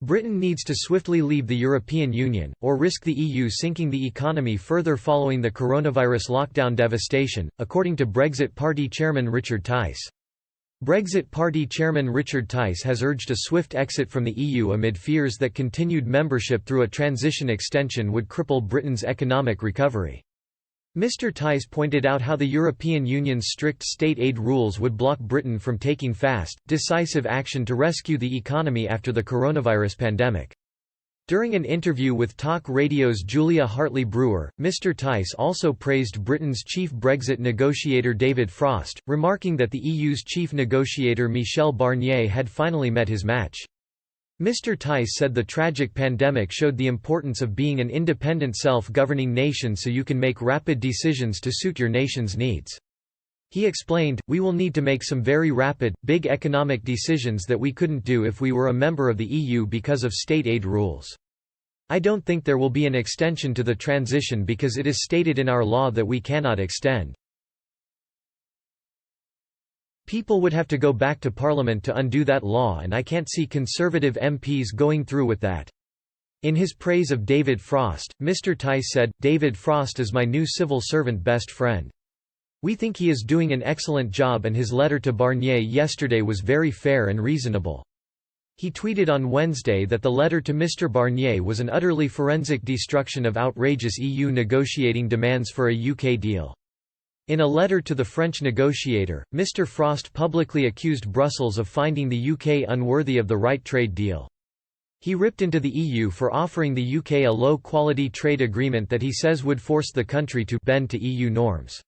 Britain needs to swiftly leave the European Union, or risk the EU sinking the economy further following the coronavirus lockdown devastation, according to Brexit Party chairman Richard Tice. Brexit Party chairman Richard Tice has urged a swift exit from the EU amid fears that continued membership through a transition extension would cripple Britain's economic recovery. Mr. Tice pointed out how the European Union's strict state aid rules would block Britain from taking fast, decisive action to rescue the economy after the coronavirus pandemic. During an interview with Talk Radio's Julia Hartley-Brewer, Mr. Tice also praised Britain's chief Brexit negotiator David Frost, remarking that the EU's chief negotiator Michel Barnier had finally met his match. Mr. Tice said the tragic pandemic showed the importance of being an independent self-governing nation so you can make rapid decisions to suit your nation's needs. He explained, "We will need to make some very rapid, big economic decisions that we couldn't do if we were a member of the EU because of state aid rules. I don't think there will be an extension to the transition because it is stated in our law that we cannot extend. People would have to go back to Parliament to undo that law and I can't see Conservative MPs going through with that." In his praise of David Frost, Mr. Tice said, "David Frost is my new civil servant best friend. We think he is doing an excellent job and his letter to Barnier yesterday was very fair and reasonable." He tweeted on Wednesday that the letter to Mr. Barnier was an utterly forensic destruction of outrageous EU negotiating demands for a UK deal. In a letter to the French negotiator, Mr. Frost publicly accused Brussels of finding the UK unworthy of the right trade deal. He ripped into the EU for offering the UK a low-quality trade agreement that he says would force the country to bend to EU norms.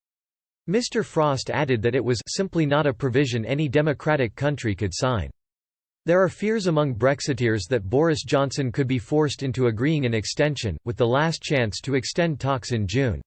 Mr. Frost added that it was simply not a provision any democratic country could sign. There are fears among Brexiteers that Boris Johnson could be forced into agreeing an extension, with the last chance to extend talks in June.